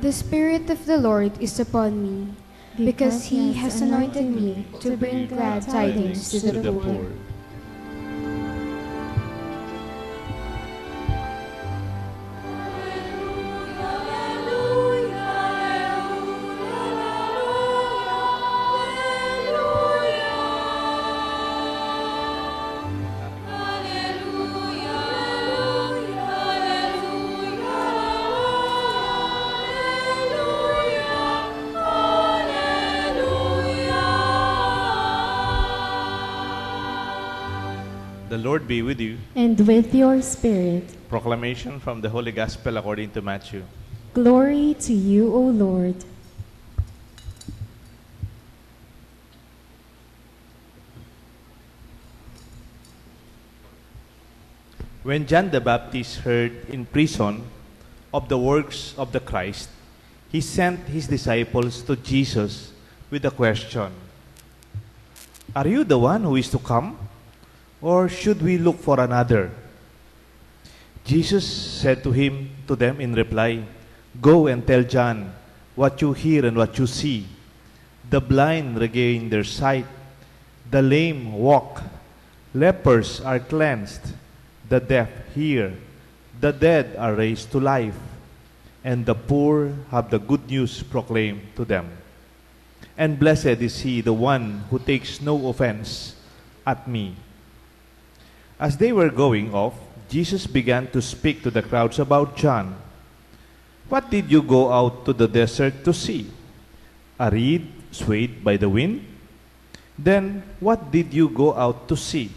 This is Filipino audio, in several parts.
The Spirit of the Lord is upon me, because He has anointed me to bring glad tidings to the poor. The Lord be with you. And with your spirit. Proclamation from the Holy Gospel according to Matthew. Glory to you, O Lord. When John the Baptist heard in prison of the works of the Christ, he sent his disciples to Jesus with a question. Are you the one who is to come? Or should we look for another? Jesus said to them in reply, Go and tell John what you hear and what you see. The blind regain their sight, the lame walk, lepers are cleansed, the deaf hear, the dead are raised to life, and the poor have the good news proclaimed to them. And blessed is he, the one who takes no offense at me. As they were going off, Jesus began to speak to the crowds about John. What did you go out to the desert to see? A reed swayed by the wind? Then what did you go out to see?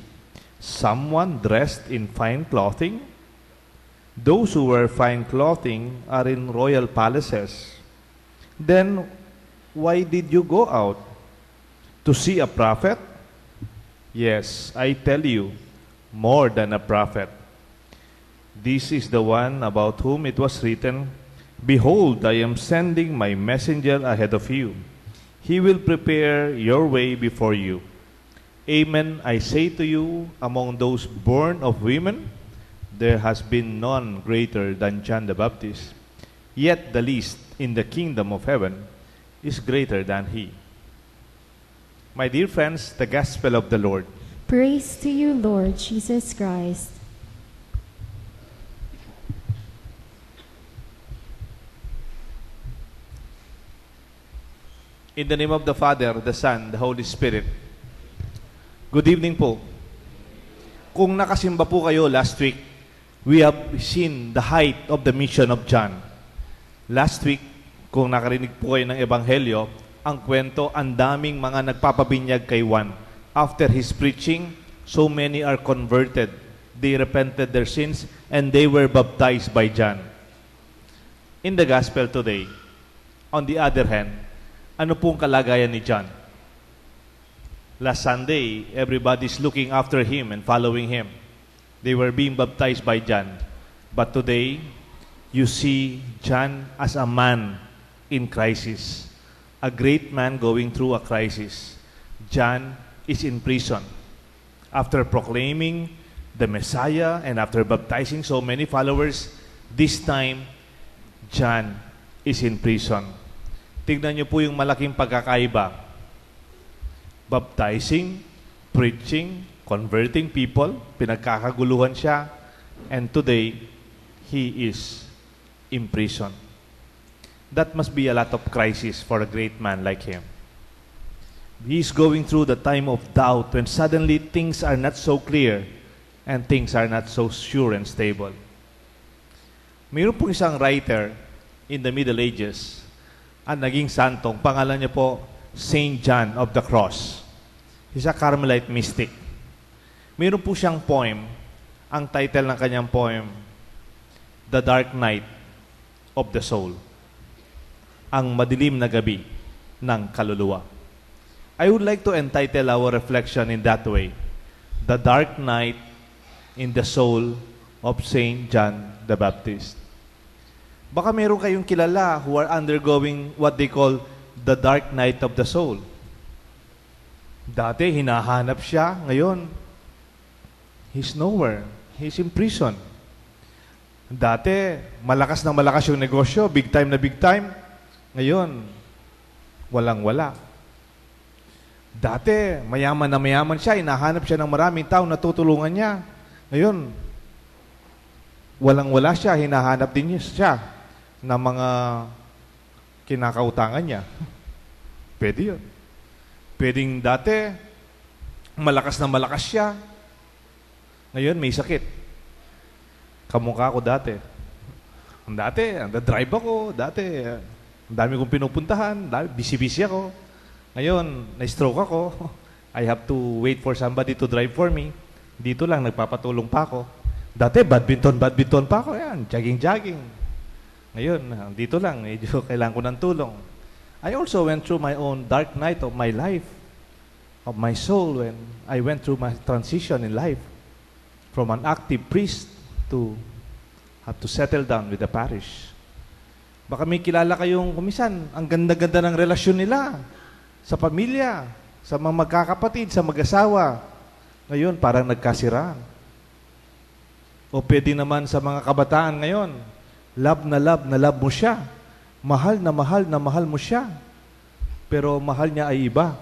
Someone dressed in fine clothing? Those who wear fine clothing are in royal palaces. Then why did you go out? To see a prophet? Yes, I tell you, more than a prophet. This is the one about whom it was written, Behold, I am sending my messenger ahead of you. He will prepare your way before you. Amen, I say to you, among those born of women, there has been none greater than John the Baptist. Yet the least in the kingdom of heaven is greater than he. My dear friends, the Gospel of the Lord. Praise to you, Lord Jesus Christ. In the name of the Father, the Son, the Holy Spirit. Good evening po. Kung nakasimba po kayo last week, we have seen the height of the mission of John. Last week, kung nakarinig po kayo ng Ebanghelyo, ang kwento, ang daming mga nagpapabinyag kay Juan. After his preaching, so many are converted. They repented their sins and they were baptized by John. In the gospel today, on the other hand, ano pong kalagayan ni John? Last Sunday, everybody's looking after him and following him. They were being baptized by John. But today, you see John as a man in crisis. A great man going through a crisis. John is in prison. After proclaiming the Messiah and after baptizing so many followers, this time, John is in prison. Tignan niyo po yung malaking pagkakaiba. Baptizing, preaching, converting people, pinagkakaguluhan siya, and today, he is in prison. That must be a lot of crisis for a great man like him. He's going through the time of doubt when suddenly things are not so clear and things are not so sure and stable. Mayroon po isang writer in the Middle Ages, ang naging santong, pangalan niya po, Saint John of the Cross. He's a Carmelite mystic. Mayroon po siyang poem, ang title ng kanyang poem, The Dark Night of the Soul. Ang madilim na gabi ng kaluluwa. I would like to entitle our reflection in that way, The Dark Night in the Soul of Saint John the Baptist. Baka meron kayong kilala who are undergoing what they call the dark night of the soul. Dati, hinahanap siya. Ngayon, he's nowhere. He's in prison. Dati, malakas na malakas yung negosyo, big time na big time. Ngayon, walang-wala. Dati, mayaman na mayaman siya, hinahanap siya ng maraming tao na tutulungan niya. Ngayon, walang-wala siya, hinahanap din siya ng mga kinakautangan niya. Pwede yun. Pwedeng dati, malakas na malakas siya. Ngayon, may sakit. Kamukha ko dati. Dati, drive ako. Dati, ang dami kong pinupuntahan. Busy-busy ako. Ngayon, na-stroke ako. I have to wait for somebody to drive for me. Dito lang, nagpapatulong pa ako. Dati, badminton pa ako. Yan, jogging. Ngayon, dito lang, medyo kailangan ko ng tulong. I also went through my own dark night of my life, of my soul, when I went through my transition in life from an active priest to have to settle down with the parish. Baka may kilala kayong kumisan, ang ganda-ganda ng relasyon nila sa pamilya, sa mga magkakapatid, sa mag-asawa. Ngayon, parang nagkasiraan. O pwede naman sa mga kabataan ngayon, love na love mo siya. Mahal na mahal mo siya. Pero mahal niya ay iba.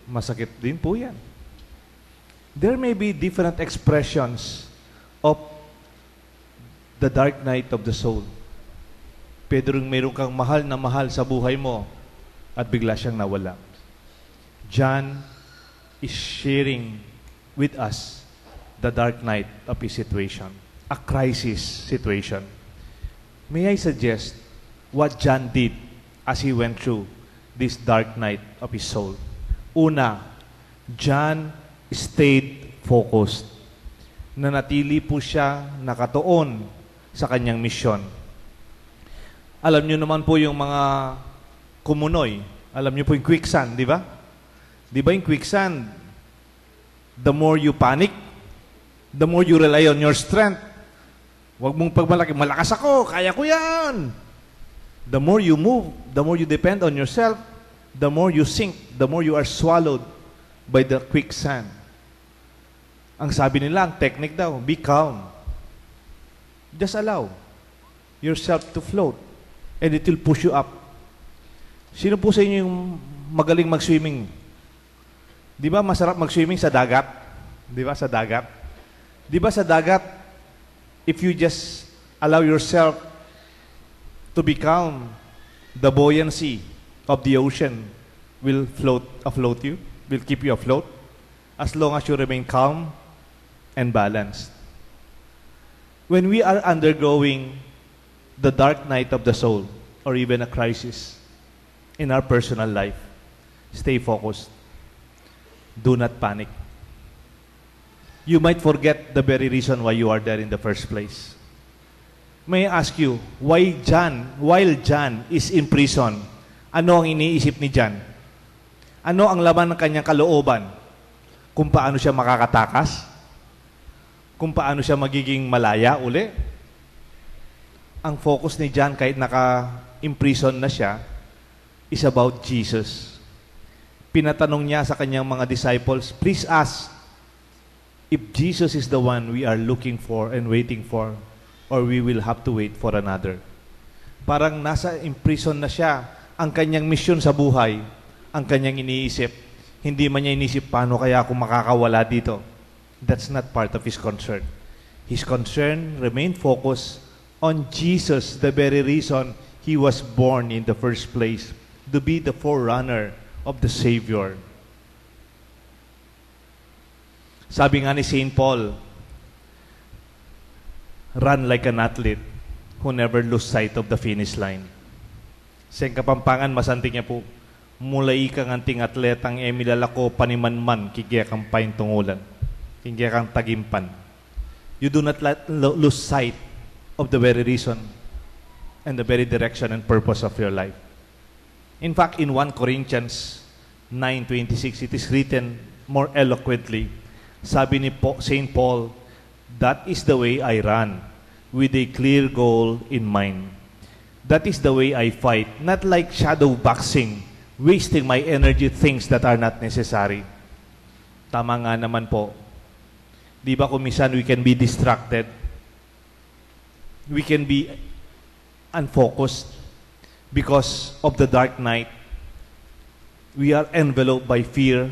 Masakit din po yan. There may be different expressions of the dark night of the soul. Pwede rin mayroon kang mahal na mahal sa buhay mo at bigla siyang nawala. John is sharing with us the dark night of his situation, a crisis situation. May I suggest what John did as he went through this dark night of his soul? Una, John stayed focused. Nanatili po siya nakatuon sa kanyang misyon. Alam niyo naman po yung mga kumunoy. Alam niyo po yung quicksand, di ba? Di ba yung quicksand, the more you panic, the more you rely on your strength. Huwag mong pagmalaki, malakas ako, kaya ko yan. The more you move, the more you depend on yourself, the more you sink, the more you are swallowed by the quicksand. Ang sabi nila, ang technique daw, be calm. Just allow yourself to float and it will push you up. Sino po sa inyo yung magaling mag-swimming? Di ba masarap mag-swimming sa dagat? Di ba sa dagat? Di ba sa dagat, if you just allow yourself to be calm, the buoyancy of the ocean will afloat you, will keep you afloat, as long as you remain calm and balanced. When we are undergoing the dark night of the soul, or even a crisis in our personal life, stay focused. Do not panic. You might forget the very reason why you are there in the first place. May I ask you, while John is in prison, ano ang iniisip ni John? Ano ang laman ng kanyang kalooban? Kung paano siya makakatakas? Kung paano siya magiging malaya uli? Ang focus ni John kahit naka-imprison na siya is about Jesus. Pinatanong niya sa kanyang mga disciples, please ask if Jesus is the one we are looking for and waiting for, or we will have to wait for another. Parang nasa imprison na siya. Ang kanyang misyon sa buhay, ang kanyang iniisip, hindi man niya iniisip, paano kaya ako makakawala dito? That's not part of his concern. His concern remained focused on Jesus, the very reason he was born in the first place, to be the forerunner of the Savior. Sabi nga ni St. Paul, run like an athlete who never lose sight of the finish line. Sa Kapampangan, masanting niya po, mulai kang anting atletang emilalako panimanman, kigya kang pain tungulan, kigya kang tagimpan. You do not lose sight of the very reason and the very direction and purpose of your life. In fact, in 1 Corinthians 9:26, it is written more eloquently. Sabi ni St. Paul, that is the way I run, with a clear goal in mind. That is the way I fight, not like shadow boxing, wasting my energy things that are not necessary. Tama nga naman po. Di ba kung minsan we can be distracted? We can be unfocused. because of the dark night, we are enveloped by fear.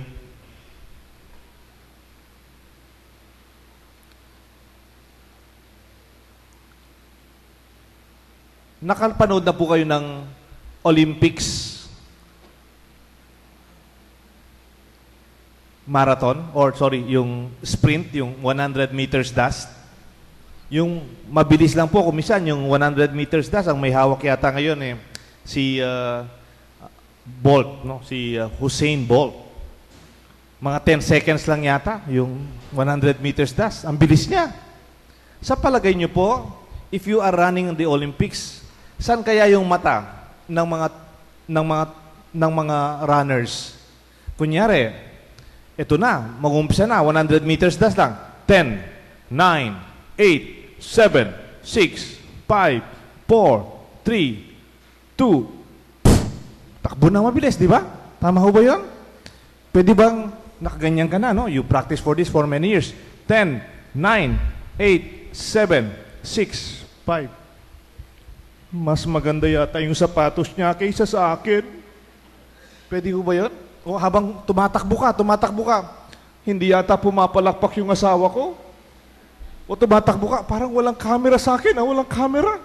Nakapanood na po kayo ng Olympics marathon, yung sprint, yung 100 meters dash. Yung mabilis lang po, kumisan, yung 100 meters dash, ang may hawak yata ngayon si Bolt, no? Si Usain Bolt. Mga 10 seconds lang yata, yung 100 meters dash. Ang bilis niya. Sa palagay niyo po, if you are running in the Olympics, saan kaya yung mata ng mga runners? Kunyari, ito na, mag-umpisa na, 100 meters dash lang. 10, 9, 8, 7, 6, 5, 4, 3, 2. Takbo na mabilis, di ba? Tama ho ba yun? Pwede bang nakaganyan ka na, no? You practice for this for many years. 10, 9, 8, 7, 6, 5. Mas maganda yata yung sapatos niya kaysa sa akin. Pwede ko ba yun? O habang tumatakbo ka, hindi yata pumapalakpak yung asawa ko. O tumatakbo ka, parang walang camera sa akin, walang camera.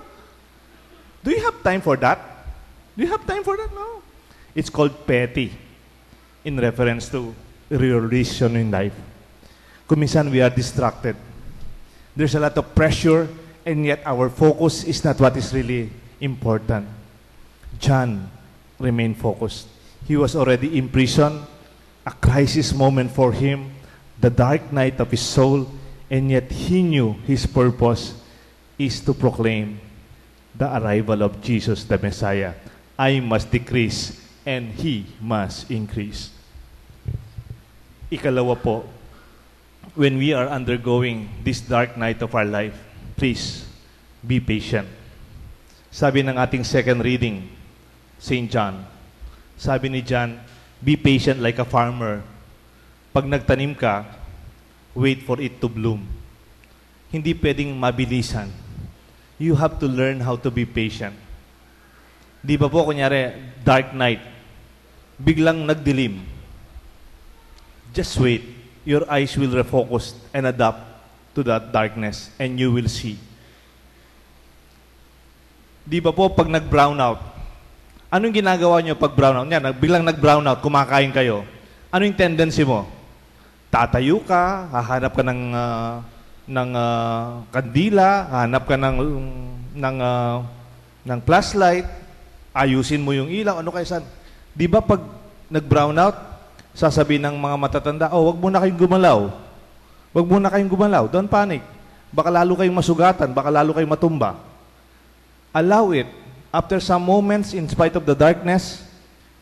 Do you have time for that? Do you have time for that? No. It's called petty in reference to realization in life. Kuminsan we are distracted. There's a lot of pressure, and yet our focus is not what is really important. John remained focused. He was already in prison, a crisis moment for him, the dark night of his soul, and yet he knew his purpose is to proclaim the arrival of Jesus the Messiah. I must decrease, and He must increase. Ikalawa po, when we are undergoing this dark night of our life, please, be patient. Sabi ng ating second reading, St. John, sabi ni John, be patient like a farmer. Pag nagtanim ka, wait for it to bloom. Hindi pwedeng mabilisan. You have to learn how to be patient. Di ba po, kunyari, dark night, biglang nagdilim. Just wait. Your eyes will refocus and adapt to that darkness, and you will see. Di ba po, pag nag-brown out, anong ginagawa nyo pag brown out? Yan, biglang nag-brown out, kumakain kayo. Ano yung tendency mo? Tatayo ka, hahanap ka ng kandila, hahanap ka ng flashlight, ayusin mo yung ilaw, ano kaya saan? Di ba pag nag-brown out, sasabihin ng mga matatanda, wag muna kayong gumalaw. Wag muna kayong gumalaw. Don't panic. Baka lalo kayong masugatan, baka lalo kayong matumba. Allow it. After some moments, in spite of the darkness,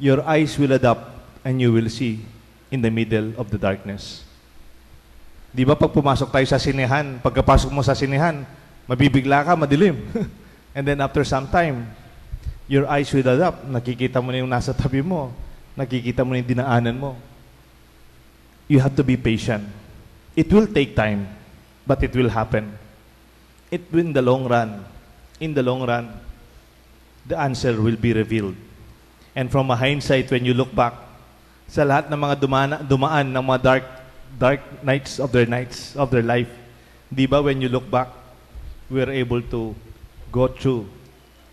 your eyes will adapt and you will see in the middle of the darkness. Di ba pag pumasok tayo sa sinehan, pagkapasok mo sa sinehan, mabibigla ka, madilim. And then after some time, your eyes will adapt. Nakikita mo na yung nasa tabi mo. Nakikita mo na yung dinaanan mo. You have to be patient. It will take time, but it will happen. It will in the long run, the answer will be revealed. And from a hindsight, when you look back, sa lahat ng mga dumaan ng mga dark nights of their life, di ba when you look back, we are able to go through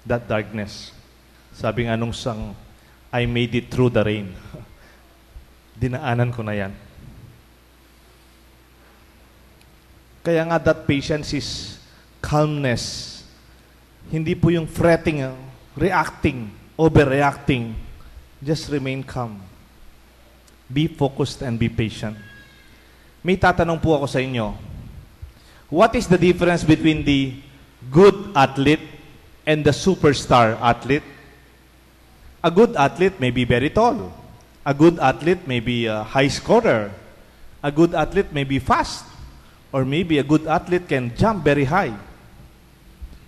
that darkness. Sabi nga nung sang, I made it through the rain. Dinaanan ko na yan. Kaya nga that patience is calmness. Hindi po yung fretting, reacting, overreacting. Just remain calm. Be focused and be patient. May tatanong po ako sa inyo. What is the difference between the good athlete and the superstar athlete? A good athlete may be very tall. A good athlete may be a high scorer. A good athlete may be fast. Or maybe a good athlete can jump very high.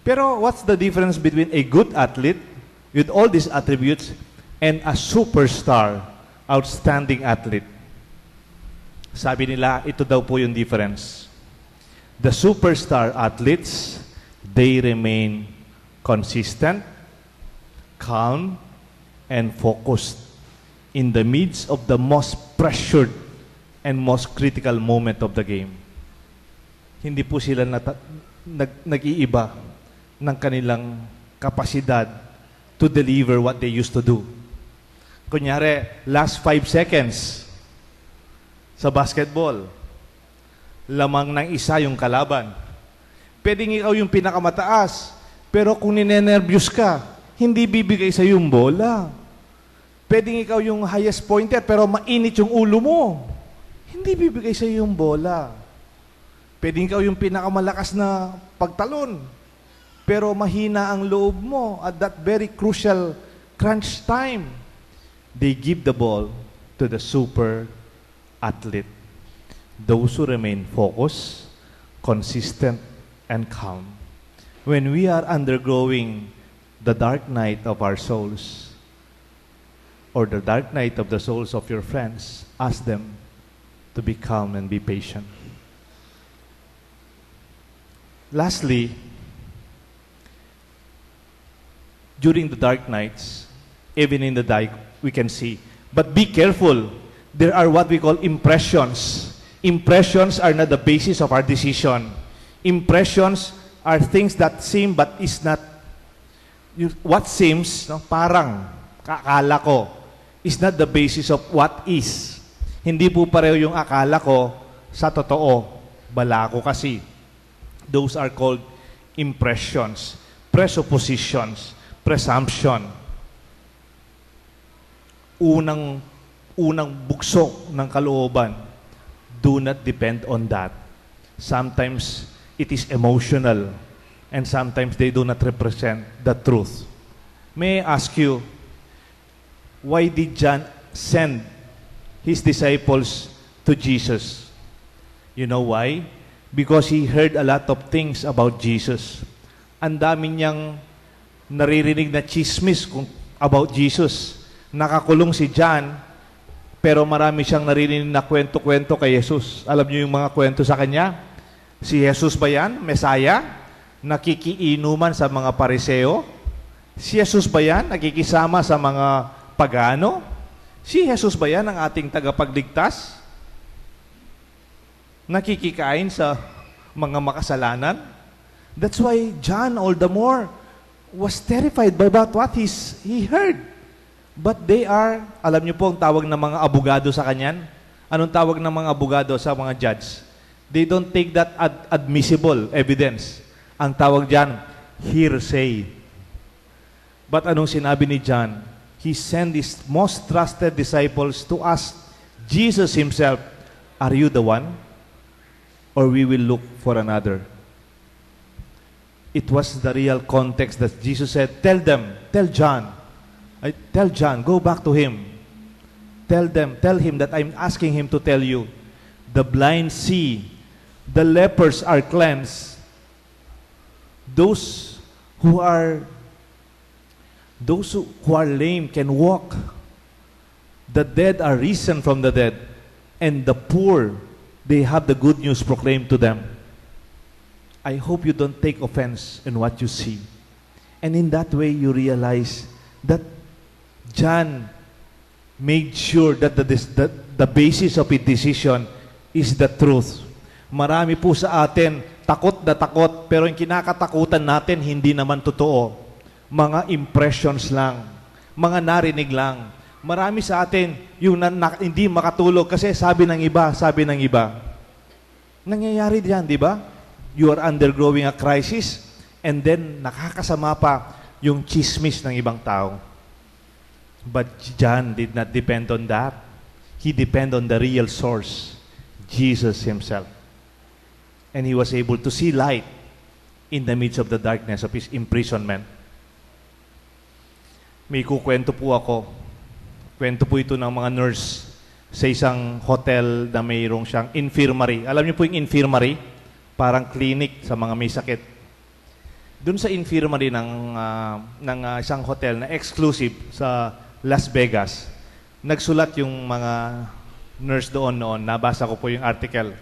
Pero what's the difference between a good athlete with all these attributes and a superstar, outstanding athlete? Sabi nila, ito daw po yung difference. The superstar athletes, they remain consistent, calm and focused in the midst of the most pressured and most critical moment of the game. Hindi po sila nag-iiba ng kanilang kapasidad to deliver what they used to do. Kunyari, last 5 seconds sa basketball, lamang ng isa yung kalaban. Pwedeng ikaw yung pinakamataas, pero kung ninenervyos ka, hindi bibigay sa yung bola. Pwedeng ikaw yung highest pointer, pero mainit yung ulo mo. Hindi bibigay sa yung bola. Pwedeng ikaw yung pinakamalakas na pagtalon, pero mahina ang loob mo at that very crucial crunch time. They give the ball to the super athlete. Those who remain focused, consistent, and calm. When we are undergoing the dark night of our souls, or the dark night of the souls of your friends, ask them to be calm and be patient. Lastly, during the dark nights, even in the dark, we can see. But be careful. There are what we call impressions. Impressions are not the basis of our decision. Impressions are things that seem but is not. What seems, no, parang, akala ko, is not the basis of what is. Hindi po pareho yung akala ko sa totoo. Bala ko kasi. Those are called impressions, presuppositions, presumption. Unang bugso ng kalooban. Do not depend on that. Sometimes it is emotional and sometimes they do not represent the truth. May I ask you, why did John send his disciples to Jesus? You know why? Because he heard a lot of things about Jesus. Ang dami niyang naririnig na chismis about Jesus. Nakakulong si John, pero marami siyang naririnig na kwento-kwento kay Jesus. Alam niyo yung mga kwento sa kanya? Si Jesus ba yan? Mesaya? Nakikiinuman sa mga pariseo? Si Jesus ba yan? Nakikisama sa mga pagano? Si Jesus ba yan ang ating tagapagligtas? Nakikikain sa mga makasalanan? That's why John all the more was terrified by what he heard. But they are, alam niyo po ang tawag ng mga abogado sa kanyan? Anong tawag ng mga abogado sa mga judge? They don't take that admissible evidence. Ang tawag dyan, hearsay. But anong sinabi ni John? He sent his most trusted disciples to ask Jesus himself, are you the one? Or we will look for another? It was the real context that Jesus said, tell John, go back to him. Tell him that I'm asking him to tell you. The blind see, the lepers are cleansed. Those who are lame can walk. The dead are risen from the dead. And the poor, they have the good news proclaimed to them. I hope you don't take offense in what you see. And in that way, you realize that John made sure that the basis of his decision is the truth. Marami po sa atin, takot na takot, pero yung kinakatakutan natin, hindi naman totoo. Mga impressions lang, mga narinig lang. Marami sa atin, yung hindi makatulog kasi sabi ng iba. Nangyayari diyan, di ba? You are undergoing a crisis, and then nakakasama pa yung chismis ng ibang tao. But John did not depend on that. He depended on the real source, Jesus himself. And he was able to see light in the midst of the darkness of his imprisonment. May kukwento po ako. Kwento po ito ng mga nurse sa isang hotel na mayroong siyang infirmary. Alam niyo po yung infirmary? Parang clinic sa mga may sakit. Doon sa infirmary ng isang hotel na exclusive sa Las Vegas, nagsulat yung mga nurse doon noon. Nabasa ko po yung article.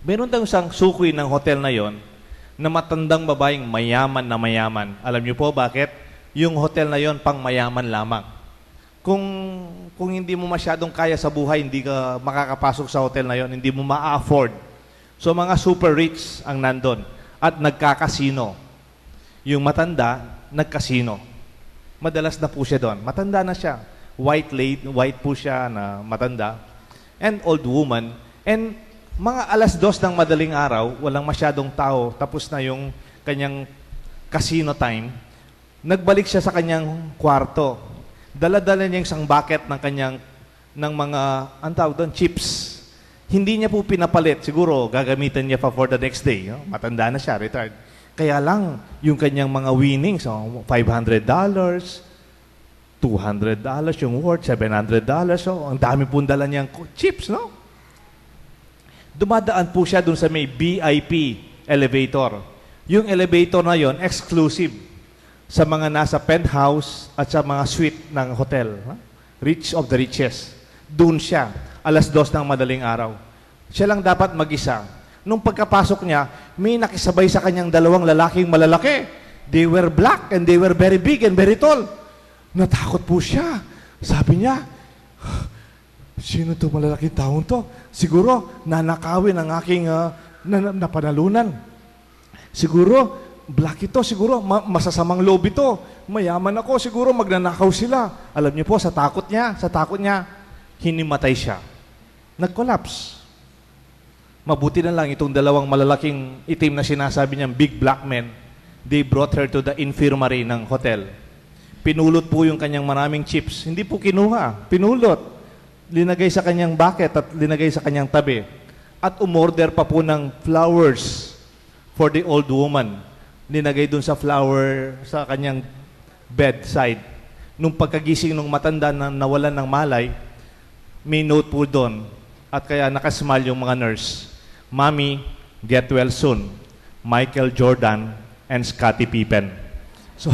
Meron daw isang sukoy ng hotel na yon na matandang babaeng mayaman na mayaman. Alam niyo po bakit? yung hotel na yon pang mayaman lamang. Kung hindi mo masyadong kaya sa buhay, hindi ka makakapasok sa hotel na yon, hindi mo ma-afford. So mga super rich ang nandun at nagkakasino. Yung matanda, nagkasino. Madalas na po siya doon. Matanda na siya. White po siya na matanda. And old woman. And mga 2:00 ng madaling araw, walang masyadong tao, tapos na yung kanyang casino time. Nagbalik siya sa kanyang kwarto. Dala-dala niya yung isang bucket ng mga, ang tawag doon, chips. Hindi niya po pinapalit. Siguro, gagamitin niya pa for the next day. No? Matanda na siya, retired. Kaya lang, yung kanyang mga winnings, $500, $200 yung worth, $700. So, ang dami pong dala niyang chips, no? Dumadaan po siya dun sa may VIP elevator. Yung elevator na yon exclusive sa mga nasa penthouse at sa mga suite ng hotel. Rich of the richest. Doon siya, 2:00 ng madaling araw. Siya lang dapat mag-isa. Nung pagkapasok niya, may nakisabay sa kanyang 2 lalaking malalaki. They were black and they were very big and very tall. Natakot po siya. Sabi niya, sino to malalaking taong to? Siguro, nanakawin ang aking napanalunan. Siguro, black ito. Siguro, masasamang loob ito. Mayaman ako. Siguro, magnanakaw sila. Alam niyo po, sa takot niya, hinimatay siya. Nag-collapse. Mabuti na lang itong 2 malalaking itim na sinasabi niyang big black men. They brought her to the infirmary ng hotel. Pinulot po yung kanyang maraming chips. Hindi po kinuha. Pinulot. Linagay sa kanyang bucket at linagay sa kanyang tabi. At umorder pa po ng flowers for the old woman. Linagay dun sa flower sa kanyang bedside. Nung pagkagising ng matanda na nawalan ng malay, may note po doon. At kaya nakasmile yung mga nurse. Mommy, get well soon. Michael Jordan and Scottie Pippen. So,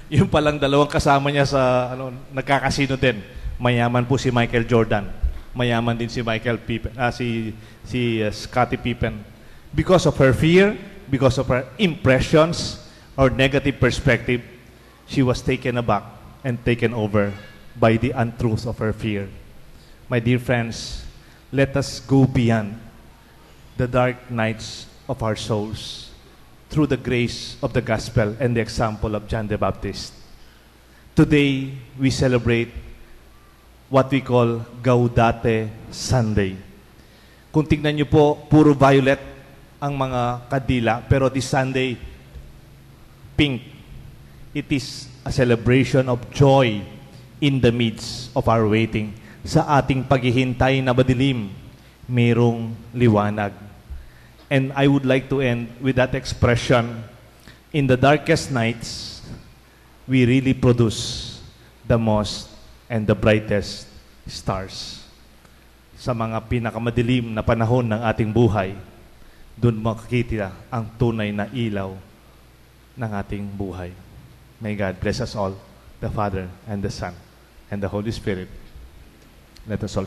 yung palang 2 kasama niya sa nagkakasino din. Mayaman po si Michael Jordan. Mayaman din si Scottie Pippen. Because of her fear, because of her impressions or negative perspective, she was taken aback and taken over by the untruth of her fear. My dear friends, let us go beyond the dark nights of our souls through the grace of the gospel and the example of John the Baptist. Today, we celebrate what we call Gaudete Sunday. Kung tignan niyo po, puro violet ang mga kadila, pero this Sunday, pink. It is a celebration of joy in the midst of our waiting. Sa ating paghihintay na madilim, mayroong liwanag. And I would like to end with that expression, in the darkest nights, we really produce the most and the brightest stars. Sa mga pinakamadilim na panahon ng ating buhay, doon makikita ang tunay na ilaw ng ating buhay. May God bless us all, the Father and the Son and the Holy Spirit. Let us all